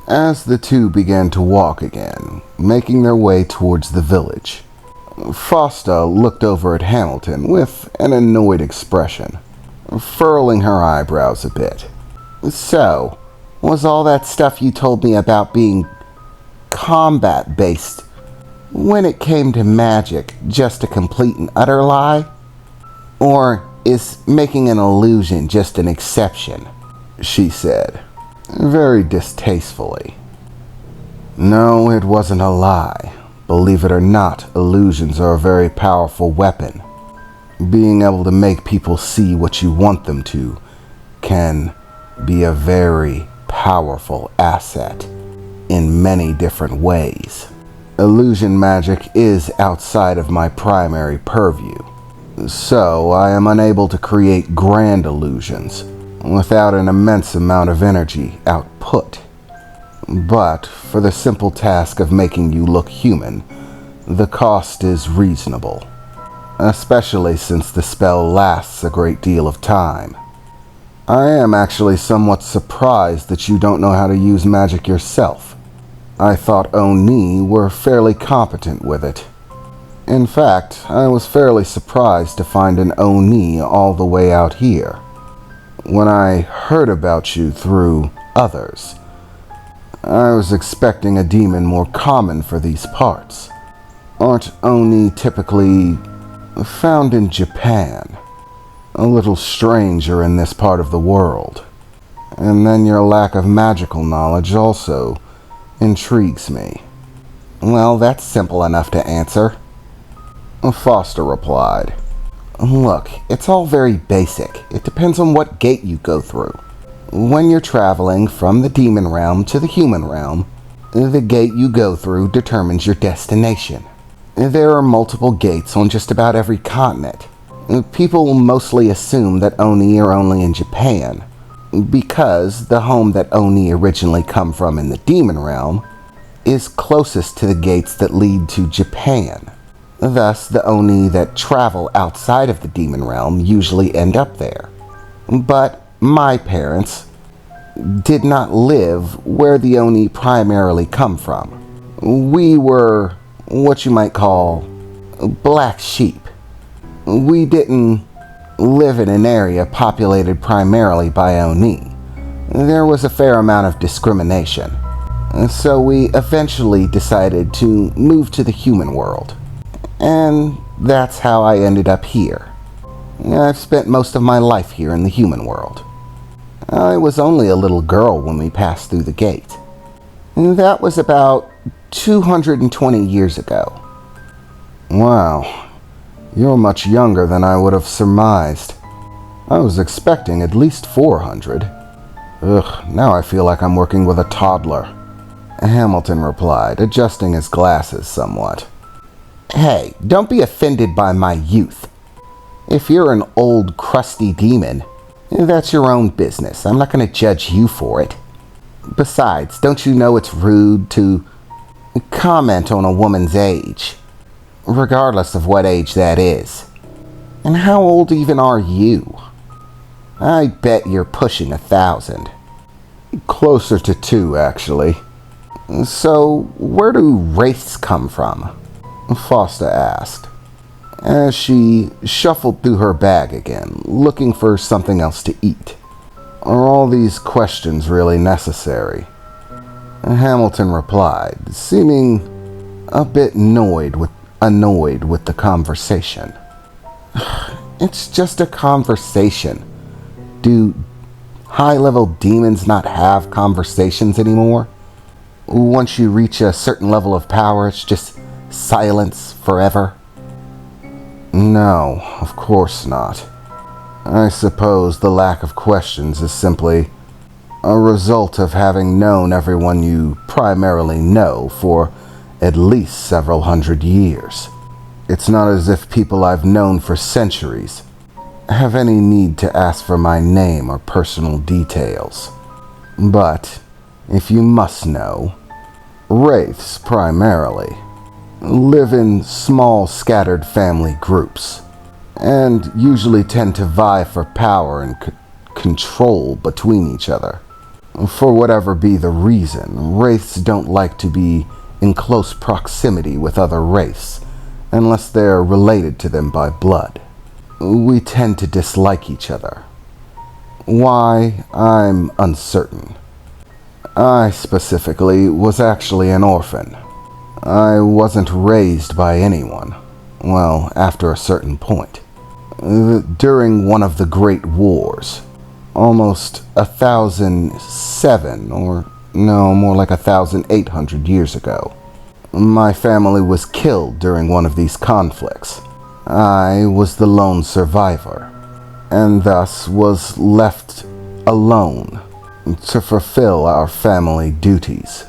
as the two began to walk again, making their way towards the village. Foster looked over at Hamilton with an annoyed expression, furrowing her eyebrows a bit. "So, was all that stuff you told me about being combat-based when it came to magic just a complete and utter lie? Or is making an illusion just an exception?" she said, very distastefully. "No, it wasn't a lie. Believe it or not, illusions are a very powerful weapon. Being able to make people see what you want them to can be a very powerful asset in many different ways. Illusion magic is outside of my primary purview, so I am unable to create grand illusions without an immense amount of energy output. But for the simple task of making you look human, the cost is reasonable, especially since the spell lasts a great deal of time. I am actually somewhat surprised that you don't know how to use magic yourself. I thought Oni were fairly competent with it. In fact, I was fairly surprised to find an Oni all the way out here. When I heard about you through others, I was expecting a demon more common for these parts. Aren't Oni typically found in Japan? A little stranger in this part of the world. And then your lack of magical knowledge also intrigues me." "Well, that's simple enough to answer," Foster replied. "Look, it's all very basic. It depends on what gate you go through. When you're traveling from the demon realm to the human realm, the gate you go through determines your destination. There are multiple gates on just about every continent. People mostly assume that Oni are only in Japan, because the home that Oni originally come from in the demon realm is closest to the gates that lead to Japan. Thus, the Oni that travel outside of the demon realm usually end up there. But my parents did not live where the Oni primarily come from. We were what you might call black sheep. We didn't live in an area populated primarily by Oni. There was a fair amount of discrimination. So we eventually decided to move to the human world. And that's how I ended up here. I've spent most of my life here in the human world. I was only a little girl when we passed through the gate. That was about 220 years ago. Wow. You're much younger than I would have surmised. I was expecting at least 400. Ugh, now I feel like I'm working with a toddler," Hamilton replied, adjusting his glasses somewhat. "Hey, don't be offended by my youth. If you're an old, crusty demon, that's your own business. I'm not going to judge you for it. Besides, don't you know it's rude to comment on a woman's age, regardless of what age that is? And how old even are you? I bet you're pushing 1,000. "Closer to 2, actually." "So, where do wraiths come from?" Foster asked, as she shuffled through her bag again, looking for something else to eat. "Are all these questions really necessary?" Hamilton replied, seeming a bit annoyed with the conversation. "It's just a conversation. Do high-level demons not have conversations anymore? Once you reach a certain level of power, it's just silence forever?" "No, of course not. I suppose the lack of questions is simply a result of having known everyone you primarily know for at least several hundred years. It's not as if people I've known for centuries have any need to ask for my name or personal details. But, if you must know, wraiths primarily live in small scattered family groups, and usually tend to vie for power and control between each other. For whatever be the reason, wraiths don't like to be in close proximity with other wraiths, unless they're related to them by blood. We tend to dislike each other. Why, I'm uncertain. I specifically was actually an orphan. I wasn't raised by anyone. Well, after a certain point. During one of the Great Wars, almost 1,007, or no, more like 1,800 years ago, my family was killed during one of these conflicts. I was the lone survivor, and thus was left alone to fulfill our family duties.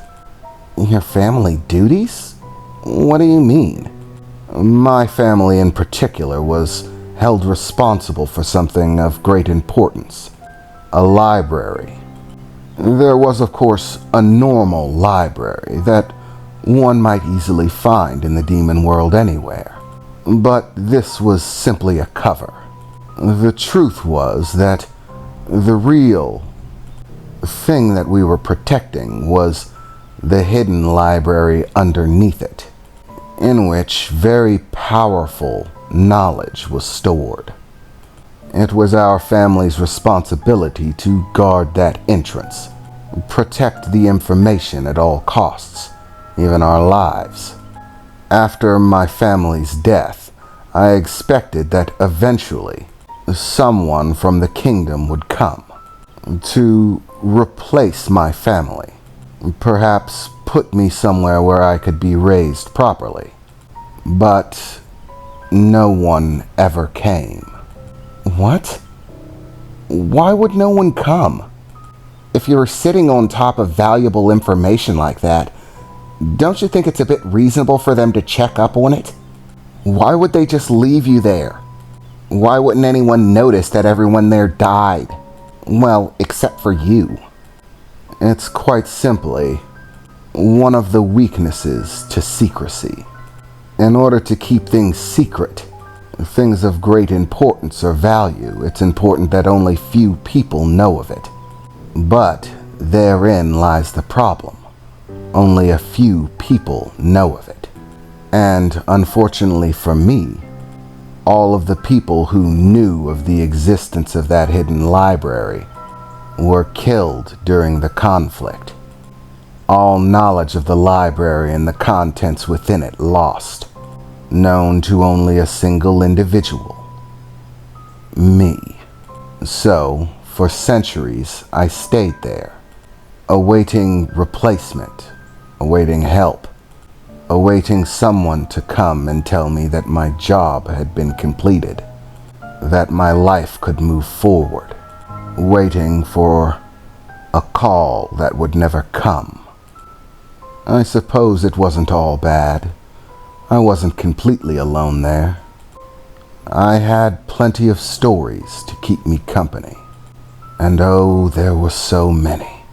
Your family duties? What do you mean? My family in particular was held responsible for something of great importance. A library. There was, of course, a normal library that one might easily find in the demon world anywhere. But this was simply a cover. The truth was that the real thing that we were protecting was the hidden library underneath it, in which very powerful knowledge was stored. It was our family's responsibility to guard that entrance, protect the information at all costs, even our lives. After my family's death, I expected that eventually someone from the kingdom would come to replace my family, perhaps put me somewhere where I could be raised properly. But no one ever came. What? Why would no one come? If you're sitting on top of valuable information like that, don't you think it's a bit reasonable for them to check up on it? Why would they just leave you there? Why wouldn't anyone notice that everyone there died? Well, except for you. It's quite simply one of the weaknesses to secrecy. In order to keep things secret, things of great importance or value, it's important that only few people know of it. But therein lies the problem. Only a few people know of it. And unfortunately for me, all of the people who knew of the existence of that hidden library were killed during the conflict. All knowledge of the library and the contents within it lost, known to only a single individual. Me. So, for centuries, I stayed there, awaiting replacement, awaiting help, awaiting someone to come and tell me that my job had been completed, that my life could move forward, waiting for a call that would never come. I suppose it wasn't all bad. I wasn't completely alone there. I had plenty of stories to keep me company. And oh, there were so many.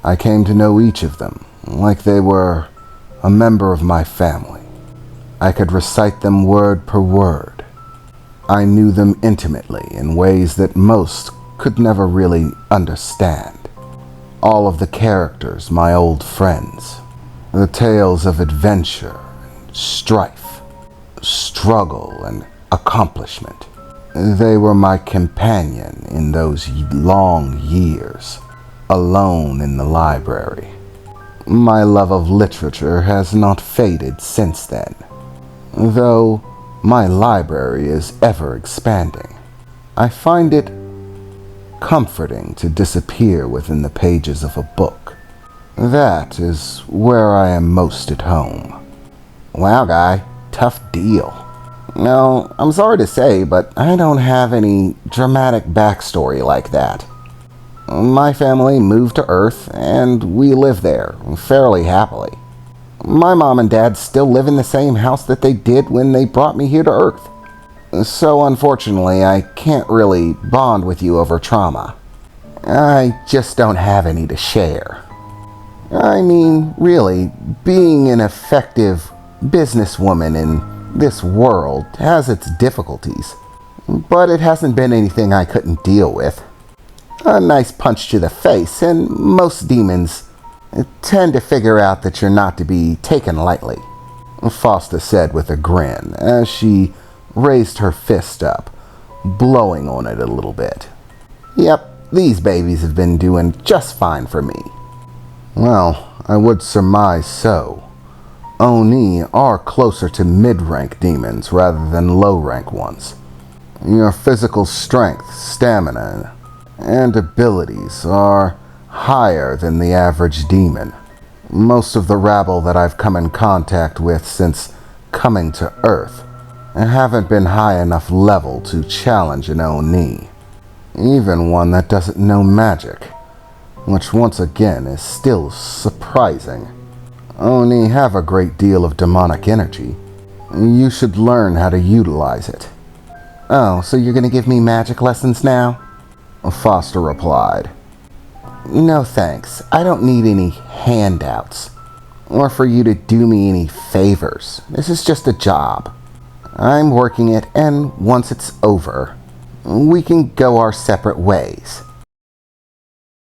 I came to know each of them like they were a member of my family. I could recite them word per word. I knew them intimately in ways that most could never really understand. All of the characters, my old friends. The tales of adventure, strife, struggle, and accomplishment. They were my companion in those long years, alone in the library. My love of literature has not faded since then, though my library is ever expanding. I find it comforting to disappear within the pages of a book. That is where I am most at home. Wow, guy, tough deal. No, I'm sorry to say, but I don't have any dramatic backstory like that. My family moved to Earth, and we live there, fairly happily. My mom and dad still live in the same house that they did when they brought me here to Earth. So unfortunately, I can't really bond with you over trauma. I just don't have any to share. I mean, really, being an effective businesswoman in this world has its difficulties, but it hasn't been anything I couldn't deal with. A nice punch to the face, and most demons tend to figure out that you're not to be taken lightly, Foster said with a grin as she raised her fist up, blowing on it a little bit. Yep, these babies have been doing just fine for me. Well, I would surmise so. Oni are closer to mid-rank demons rather than low-rank ones. Your physical strength, stamina, and abilities are higher than the average demon. Most of the rabble that I've come in contact with since coming to Earth haven't been high enough level to challenge an Oni, even one that doesn't know magic, which once again is still surprising. Oni have a great deal of demonic energy. You should learn how to utilize it. Oh, so you're going to give me magic lessons now? Foster replied. No thanks. I don't need any handouts, or for you to do me any favors. This is just a job. I'm working it, and once it's over, we can go our separate ways.